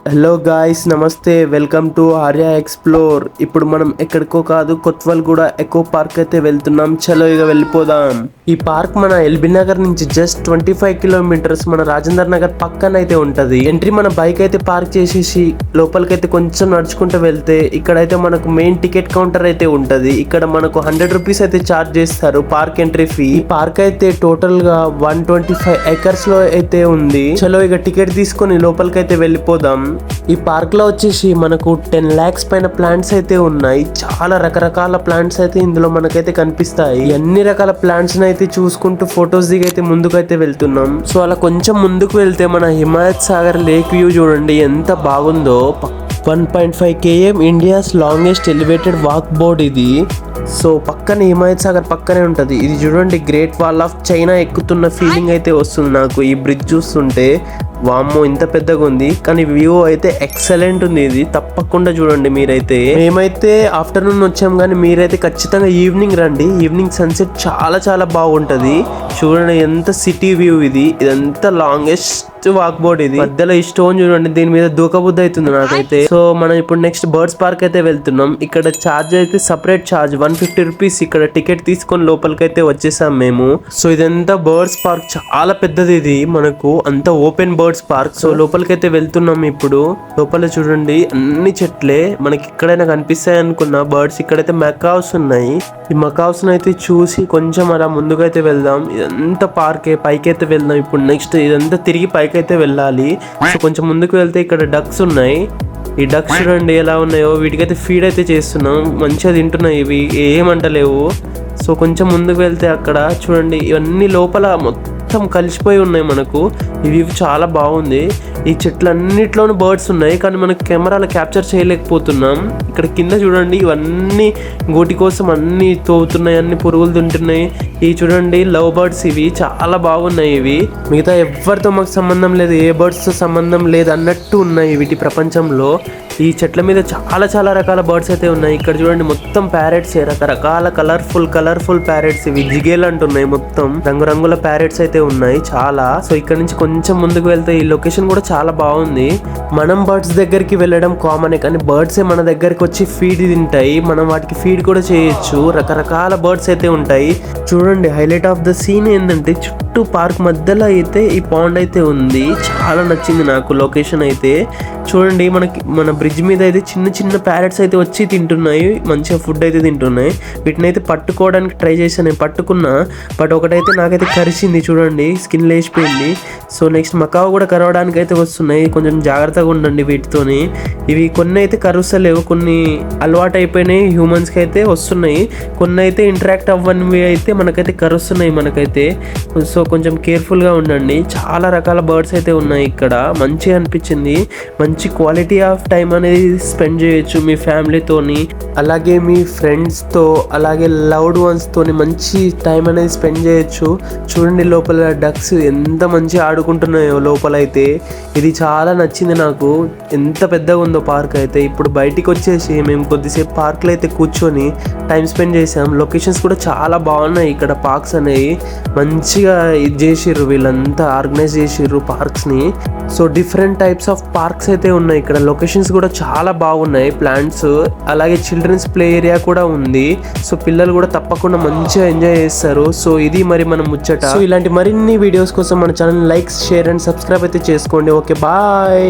Hello guys, నమస్తే. Welcome to Arya explore. ఇప్పుడు మనం ఎక్కడికో కాదు, కొత్వాల్గూడ ఎకో పార్క్ అయితే వెళ్తున్నాం. చలో ఇక వెళ్ళిపోదాం. ఈ పార్క్ మన ఎల్బీ నగర్ నుంచి జస్ట్ 25 కిలోమీటర్స్ మన రాజేందర్ నగర్ పక్కన అయితే ఉంటది. ఎంట్రీ మన బైక్ అయితే పార్క్ చేసేసి లోపలికైతే కొంచెం నడుచుకుంటూ వెళ్తే ఇక్కడైతే మనకు మెయిన్ టికెట్ కౌంటర్ అయితే ఉంటది. ఇక్కడ మనకు 100 రూపీస్ అయితే చార్జ్ చేస్తారు పార్క్ ఎంట్రీ ఫీ. ఈ పార్క్ అయితే టోటల్ గా 125 ఎకర్స్ లో అయితే ఉంది. చలో ఇక టికెట్ తీసుకొని లోపలికైతే వెళ్ళిపోదాం. ఈ పార్క్ లో వచ్చేసి మనకు 10 lakhs పైన ప్లాంట్స్ అయితే ఉన్నాయి. చాలా రకరకాల ప్లాంట్స్ అయితే ఇందులో మనకైతే కనిపిస్తాయి. అన్ని రకాల ప్లాంట్స్ అయితే చూసుకుంటూ ఫొటోస్ దిగైతే ముందుకైతే వెళ్తున్నాం. సో అలా కొంచెం ముందుకు వెళ్తే మన హిమాయత్ సాగర్ లేక్ వ్యూ చూడండి ఎంత బాగుందో. 1.5 km India's longest elevated walk board ఇది. సో పక్కనే హిమాయత్ సాగర్ పక్కనే ఉంటది. ఇది చూడండి, గ్రేట్ వాల్ ఆఫ్ చైనా ఎక్కుతున్న ఫీలింగ్ అయితే వస్తుంది నాకు ఈ బ్రిడ్జ్ చూస్తుంటే. వామ్మో, ఇంత పెద్దగా ఉంది, కానీ వ్యూ అయితే ఎక్సలెంట్ ఉంది. ఇది తప్పకుండా చూడండి మీరైతే. మేమైతే ఆఫ్టర్నూన్ వచ్చాం, కానీ మీరైతే ఖచ్చితంగా ఈవినింగ్ రండి. ఈవినింగ్ సన్సెట్ చాలా చాలా బాగుంటది. చూడండి ఎంత సిటీ వ్యూ ఇది. ఇదంతా లాంగెస్ట్ వాక్ బోర్డ్. ఇది మధ్యలో ఈ స్టోన్ చూడండి, దీని మీద దూకబుద్ధి అవుతుంది నాకైతే. సో మనం ఇప్పుడు నెక్స్ట్ బర్డ్స్ పార్క్ అయితే వెళ్తున్నాం. ఇక్కడ ఛార్జ్ అయితే సపరేట్ ఛార్జ్ 150 రూపీస్. ఇక్కడ టికెట్ తీసుకొని లోపలికైతే వచ్చేసాం మేము. సో ఇదంతా బర్డ్స్ పార్క్, చాలా పెద్దది ఇది. మనకు అంత ఓపెన్ బర్డ్స్ పార్క్. సో లోపలికైతే వెళ్తున్నాం ఇప్పుడు. లోపల చూడండి అన్ని చెట్లే మనకి ఎక్కడైనా కనిపిస్తాయి అనుకున్న బర్డ్స్. ఇక్కడైతే మకావ్స్ ఉన్నాయి. ఈ మకావ్స్ అయితే చూసి కొంచెం అలా ముందుకైతే వెళ్దాం. ఇదంతా పార్కే, పైకైతే వెళ్దాం ఇప్పుడు. నెక్స్ట్ ఇదంతా తిరిగి పైకైతే వెళ్ళాలి. సో కొంచెం ముందుకు వెళ్తే ఇక్కడ డక్స్ ఉన్నాయి. ఈ డక్స్ చూడండి ఎలా ఉన్నాయో. వీటికైతే ఫీడ్ అయితే చేస్తున్నాం, మంచిగా తింటున్నాయి. ఇవి ఏమంటలేవు. సో కొంచెం ముందుకు వెళ్తే అక్కడ చూడండి ఇవన్నీ లోపల మొత్తం కలిసిపోయి ఉన్నాయి మనకు. ఇవి చాలా బాగుంది. ఈ చెట్లన్నిట్లోనూ బర్డ్స్ ఉన్నాయి, కానీ మనకు కెమెరాలో క్యాప్చర్ చేయలేకపోతున్నాం. ఇక్కడ కింద చూడండి ఇవన్నీ గోటి కోసం అన్ని తోగుతున్నాయి, అన్ని పురుగులు తింటున్నాయి. ఇవి చూడండి లవ్ బర్డ్స్, ఇవి చాలా బాగున్నాయి. ఇవి మిగతా ఎవరితో మాకు సంబంధం లేదు, ఏ బర్డ్స్తో సంబంధం లేదు అన్నట్టు ఉన్నాయి వీటి ప్రపంచంలో. ఈ చెట్ల మీద చాలా చాలా రకాల బర్డ్స్ అయితే ఉన్నాయి. ఇక్కడ చూడండి మొత్తం ప్యారెట్స్, రకరకాల కలర్ఫుల్ ప్యారెట్స్. ఇవి జిగేల్ అంటున్నాయి. మొత్తం రంగురంగుల ప్యారెట్స్ అయితే ఉన్నాయి చాలా. సో ఇక్కడ నుంచి కొంచెం ముందుకు వెళ్తే ఈ లొకేషన్ కూడా చాలా బాగుంది. మనం బర్డ్స్ దగ్గరికి వెళ్ళడం కామనే, కానీ బర్డ్సే మన దగ్గరికి వచ్చి ఫీడ్ తింటాయి. మనం వాటికి ఫీడ్ కూడా చేయొచ్చు. రకరకాల బర్డ్స్ అయితే ఉంటాయి. చూడండి హైలైట్ ఆఫ్ ద సీన్ ఏంటంటే చుట్టూ పార్క్ మధ్యలో అయితే ఈ పాండ్ అయితే ఉంది. చాలా నచ్చింది నాకు లొకేషన్ అయితే. చూడండి మన బ్రిడ్జ్ మీద అయితే చిన్న చిన్న ప్యారెట్స్ అయితే వచ్చి తింటున్నాయి. మంచిగా ఫుడ్ అయితే తింటున్నాయి. వీటిని అయితే పట్టుకోవడానికి ట్రై చేశాను, నేను పట్టుకున్నా. బట్ ఒకటైతే నాకైతే కరిచింది చూడండి, స్కిన్ లేచిపోయింది. సో నెక్స్ట్ మకావు కూడా కరవడానికి అయితే వస్తున్నాయి. కొంచెం జాగ్రత్తగా ఉండండి వీటితోని. ఇవి కొన్ని అయితే కరుస్తలేవు, కొన్ని అలవాటు అయిపోయినాయి. హ్యూమన్స్కి అయితే వస్తున్నాయి, కొన్ని అయితే ఇంటరాక్ట్ అవ్వనివి అయితే మనకైతే కరుస్తున్నాయి మనకైతే. సో కొంచెం కేర్ఫుల్గా ఉండండి. చాలా రకాల బర్డ్స్ అయితే ఉన్నాయి ఇక్కడ. మంచిగా అనిపించింది. మంచి క్వాలిటీ ఆఫ్ టైం అనేది స్పెండ్ చేయొచ్చు మీ ఫ్యామిలీతోని, అలాగే మీ ఫ్రెండ్స్తో, అలాగే లవ్డ్ వన్స్తోని మంచి టైం అనేది స్పెండ్ చేయొచ్చు. చూడండి లోపల డక్స్ ఎంత మంచిగా ఆడుకుంటున్నాయో లోపల అయితే. ఇది చాలా నచ్చింది నాకు. ఎంత పెద్దగా ఉందో పార్క్ అయితే. ఇప్పుడు బయటికి వచ్చేసి మేము కొద్దిసేపు పార్క్లో అయితే కూర్చొని టైం స్పెండ్ చేసాం. లొకేషన్స్ కూడా చాలా బాగున్నాయి ఇక్కడ. పార్క్స్ అనేవి మంచిగా ఇది చేసిర్రు, వీళ్ళంతా ఆర్గనైజ్ చేసిర్రు పార్క్స్ని. So different types of parks అయితే ఉన్నాయి ఇక్కడ. లొకేషన్స్ కూడా చాలా బాగున్నాయి. ప్లాంట్స్, అలాగే చిల్డ్రన్స్ ప్లే ఏరియా కూడా ఉంది. సో పిల్లలు కూడా తప్పకుండా మంచిగా ఎంజాయ్ చేస్తారు. సో ఇది మరి మనం ముచ్చట. సో ఇలాంటి మరిన్ని వీడియోస్ కోసం మన channel like, share and subscribe అయితే చేసుకోండి. Okay, bye.